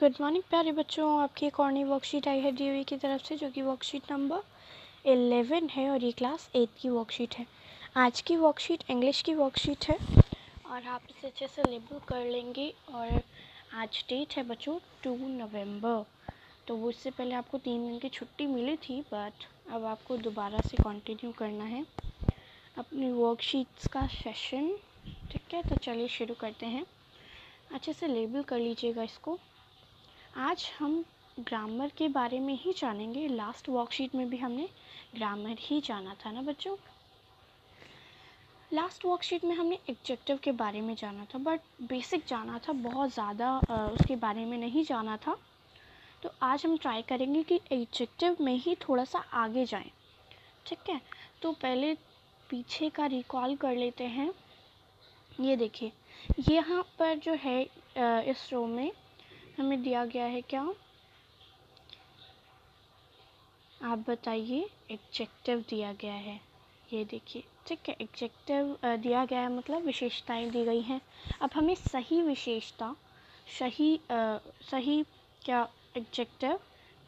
Good morning प्यारे बच्चों, आपकी एक और नई वर्कशीट आई है डीओई की तरफ से, जो कि वर्कशीट नंबर 11 है और ये क्लास 8 की वर्कशीट है। आज की वर्कशीट इंग्लिश की वर्कशीट है और आप इसे अच्छे से लेबल कर लेंगे। और आज डेट है बच्चों 2 नवंबर। तो वो इससे पहले आपको 3 दिन की छुट्टी मिली थी, बट अब आपको दोबारा से कंटिन्यू करना है अपनी वर्कशीट्स का सेशन। ठीक है, तो चलिए शुरू करते हैं। अच्छे से लेबल कर लीजिएगा इसको। आज हम ग्रामर के बारे में ही जानेंगे। लास्ट वर्कशीट में भी हमने ग्रामर ही जाना था ना बच्चों। लास्ट वर्कशीट में हमने एडजेक्टिव के बारे में जाना था, बट बेसिक जाना था, बहुत ज़्यादा उसके बारे में नहीं जाना था। तो आज हम ट्राई करेंगे कि एडजेक्टिव में ही थोड़ा सा आगे जाएं। ठीक है, तो पहले पीछे का रिकॉल कर लेते हैं। ये देखिए, यहाँ पर जो है इस रो में हमें दिया गया है क्या, आप बताइए। एडजेक्टिव दिया गया है, ये देखिए। ठीक है, एडजेक्टिव दिया गया है मतलब विशेषताएं दी गई हैं। अब हमें सही विशेषता, सही क्या एडजेक्टिव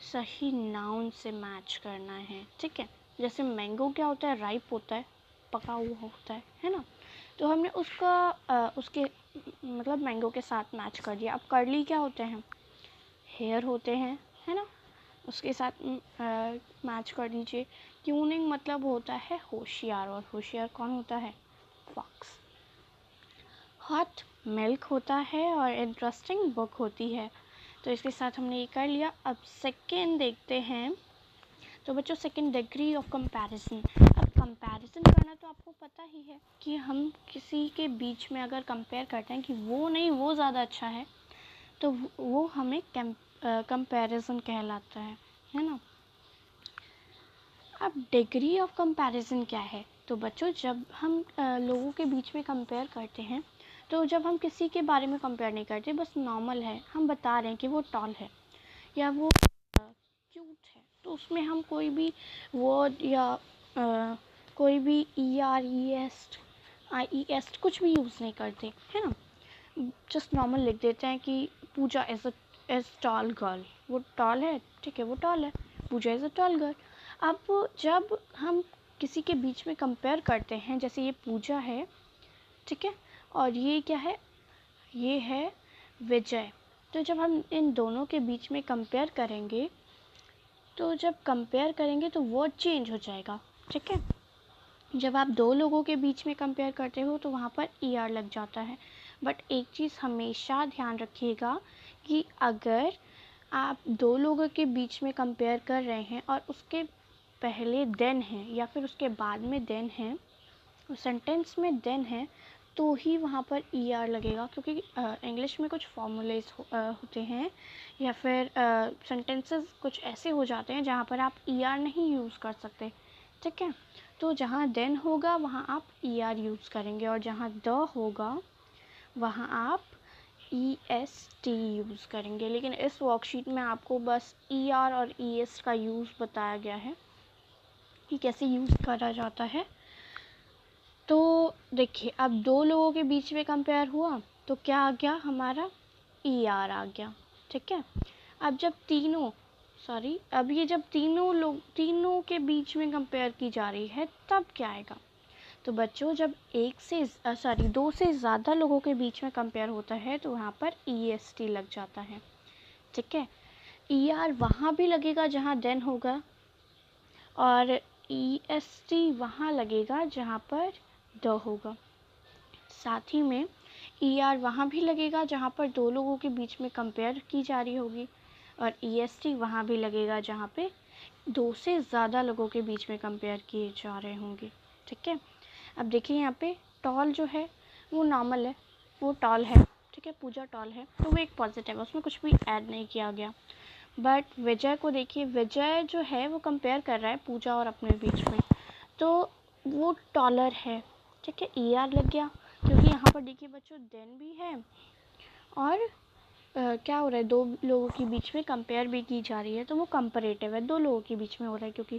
सही नाउन से मैच करना है। ठीक है, जैसे मैंगो क्या होता है, राइप होता है, पका हुआ होता है ना। तो हमने उसके मतलब मैंगो के साथ मैच कर दिया। अब कर्ली क्या होते हैं, हेयर होते हैं, है ना, उसके साथ मैच कर दीजिए। ट्यूनिंग मतलब होता है होशियार, और होशियार कौन होता है, फॉक्स। हॉट मिल्क होता है और इंटरेस्टिंग बुक होती है। तो इसके साथ हमने ये कर लिया। अब सेकेंड देखते हैं। तो बच्चों, सेकेंड डिग्री ऑफ कंपैरिजन। अब कंपैरिजन करना तो आपको पता ही है कि हम किसी के बीच में अगर कंपेयर करते हैं कि वो नहीं वो ज़्यादा अच्छा है, तो वो हमें कंपैरिजन कहलाता है ना। अब डिग्री ऑफ कंपैरिजन क्या है, तो बच्चों जब हम लोगों के बीच में कंपेयर करते हैं, तो जब हम किसी के बारे में कंपेयर नहीं करते, बस नॉर्मल है, हम बता रहे हैं कि वो टॉल है या वो क्यूट है, तो उसमें हम कोई भी वर्ड या कोई भी ER, ES, IES कुछ भी यूज़ नहीं करते, है ना। जस्ट नॉर्मल लिख देते हैं कि पूजा इज़ टॉल गर्ल, वो टॉल है, ठीक है, वो टॉल है, पूजा इज़ अ टॉल गर्ल। अब जब हम किसी के बीच में कंपेयर करते हैं, जैसे ये पूजा है, ठीक है, और ये क्या है, ये है विजय। तो जब हम इन दोनों के बीच में कंपेयर करेंगे, तो जब कंपेयर करेंगे तो वर्ड चेंज हो जाएगा। ठीक है, जब आप दो लोगों के बीच में कंपेयर करते हो तो वहाँ पर ER लग जाता है। बट एक चीज़ हमेशा ध्यान रखिएगा कि अगर आप दो लोगों के बीच में कंपेयर कर रहे हैं और उसके पहले देन है या फिर उसके बाद में देन है, सेंटेंस में देन है, तो ही वहाँ पर ER लगेगा। क्योंकि इंग्लिश में कुछ फॉर्मूलेज होते हैं या फिर सेंटेंसेस कुछ ऐसे हो जाते हैं जहाँ पर आप ER नहीं यूज़ कर सकते। ठीक है, तो जहाँ देन होगा वहाँ आप ER यूज़ करेंगे, और जहाँ द होगा वहाँ आप EST यूज़ करेंगे। लेकिन इस वर्कशीट में आपको बस ER और ES का यूज़ बताया गया है कि कैसे यूज़ करा जाता है। तो देखिए, अब दो लोगों के बीच में कंपेयर हुआ तो क्या आ गया, हमारा ER आ गया। ठीक है, अब जब अब ये जब तीनों के बीच में कंपेयर की जा रही है, तब क्या आएगा। तो बच्चों, जब दो से ज़्यादा लोगों के बीच में कंपेयर होता है तो वहाँ पर EST लग जाता है। ठीक है, ER वहाँ भी लगेगा जहाँ देन होगा, और EST वहाँ लगेगा जहाँ पर द होगा। साथ ही में ER वहाँ भी लगेगा जहाँ पर दो लोगों के बीच में कंपेयर की जा रही होगी, और EST वहाँ भी लगेगा जहाँ पे दो से ज़्यादा लोगों के बीच में कंपेयर किए जा रहे होंगे। ठीक है, अब देखिए यहाँ पे टॉल जो है वो नॉर्मल है, वो टॉल है, ठीक है, पूजा टॉल है, तो वो एक पॉजिटिव है, उसमें कुछ भी ऐड नहीं किया गया। बट विजय को देखिए, विजय जो है वो कंपेयर कर रहा है पूजा और अपने बीच में, तो वो टॉलर है। ठीक है, ER लग गया, क्योंकि यहाँ पर देखिए बच्चों देन भी है और क्या हो रहा है, दो लोगों के बीच में कंपेयर भी की जा रही है, तो वो कंपैरेटिव है, दो लोगों के बीच में हो रहा है। क्योंकि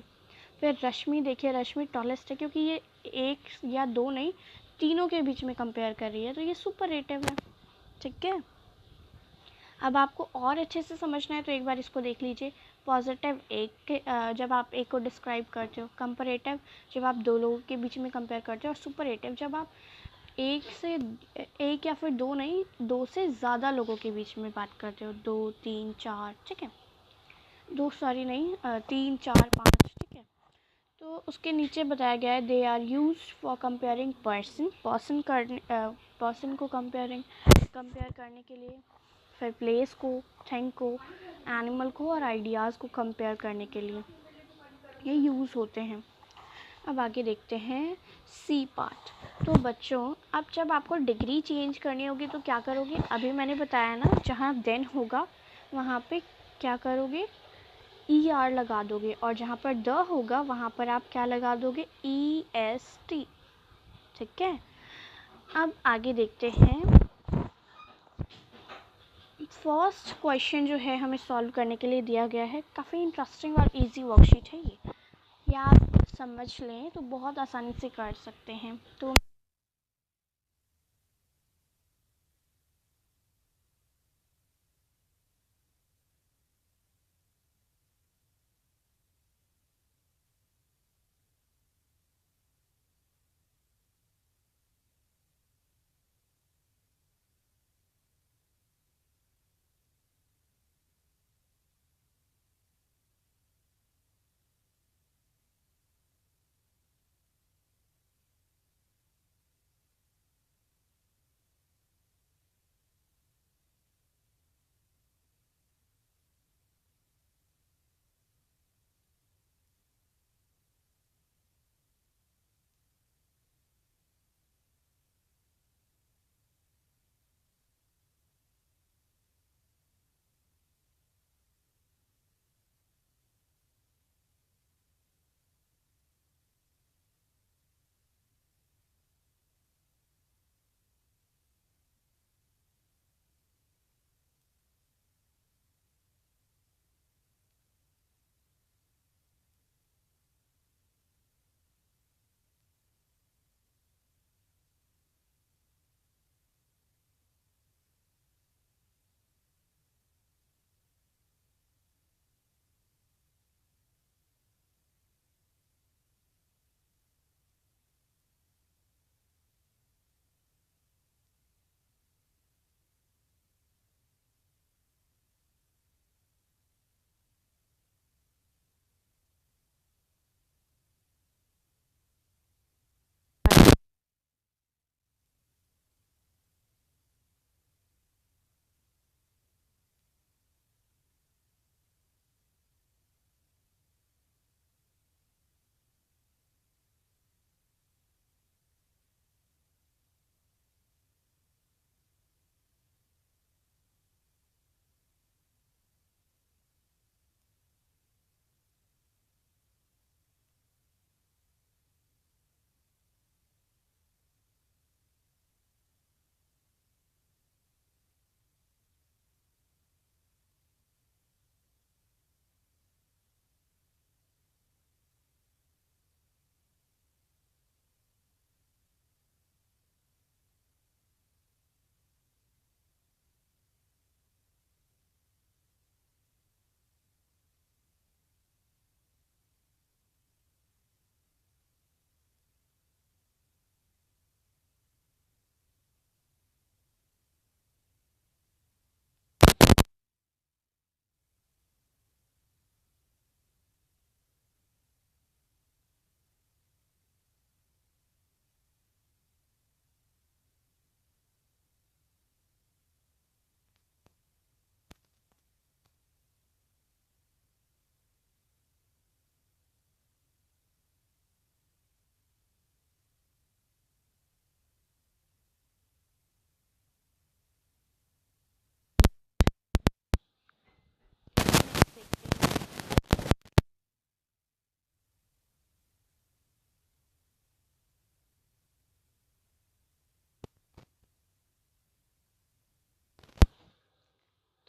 फिर रश्मि देखिए, रश्मि टॉलेस्ट है, क्योंकि ये एक या दो नहीं, तीनों के बीच में कंपेयर कर रही है, तो ये सुपरलेटिव है। ठीक है, अब आपको और अच्छे से समझना है तो एक बार इसको देख लीजिए। पॉजिटिव एक के जब आप एक को डिस्क्राइब करते हो, कंपैरेटिव जब आप दो लोगों के बीच में कंपेयर करते हो, और सुपरलेटिव जब आप एक या फिर दो नहीं, दो से ज़्यादा लोगों के बीच में बात करते हो, दो तीन चार, ठीक है, दो सॉरी नहीं, तीन चार पाँच, ठीक है। तो उसके नीचे बताया गया है they are used for comparing person को कंपेयर करने के लिए, फिर प्लेस को, थिंग को, एनिमल को और आइडियाज़ को कंपेयर करने के लिए ये यूज़ होते हैं। अब आगे देखते हैं सी पार्ट। तो बच्चों, अब जब आपको डिग्री चेंज करनी होगी तो क्या करोगे? अभी मैंने बताया ना, जहाँ देन होगा वहाँ पे क्या करोगे? ER लगा दोगे, और जहाँ पर द होगा वहाँ पर आप क्या लगा दोगे? EST, ठीक है। अब आगे देखते हैं। फर्स्ट क्वेश्चन जो है हमें सॉल्व करने के लिए दिया गया है, काफ़ी इंटरेस्टिंग और इजी वर्कशीट है ये आप समझ लें तो बहुत आसानी से कर सकते हैं। तो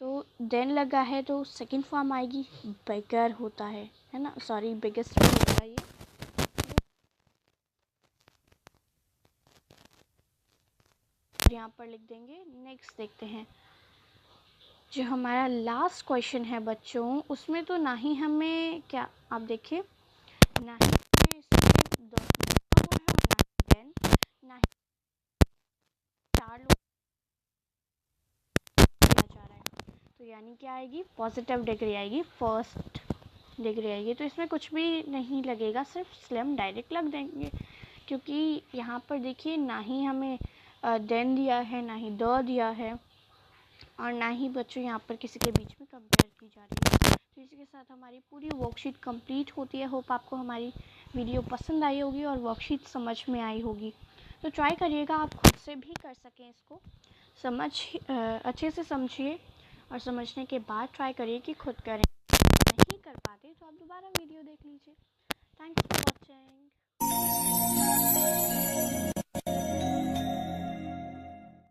तो देन लगा है तो सेकंड फॉर्म आएगी, बिगर होता है ना, सॉरी बिगेस्ट होगा ये। यहाँ पर लिख देंगे। नेक्स्ट देखते हैं जो हमारा लास्ट क्वेश्चन है बच्चों, उसमें तो ना ही हमें क्या, आप देखिए, ना ही हमें इसमें दस्ता हुआ है और ना ही देन, ना ही 4 लोग दिया जा रहा है। तो यानी क्या आएगी, पॉजिटिव डिग्री आएगी, फर्स्ट डिग्री आएगी। तो इसमें कुछ भी नहीं लगेगा, सिर्फ स्लम डायरेक्ट लग देंगे, क्योंकि यहाँ पर देखिए ना ही हमें देन दिया है, ना ही द दिया है, और ना ही बच्चों यहाँ पर किसी के बीच में कंपेयर की जा रही है। तो इसी के साथ हमारी पूरी वर्कशीट कंप्लीट होती है। होप आपको हमारी वीडियो पसंद आई होगी और वर्कशीट समझ में आई होगी। तो ट्राई करिएगा आप खुद से भी कर सकें इसको, अच्छे से समझिए और समझने के बाद ट्राई करिए कि खुद करें।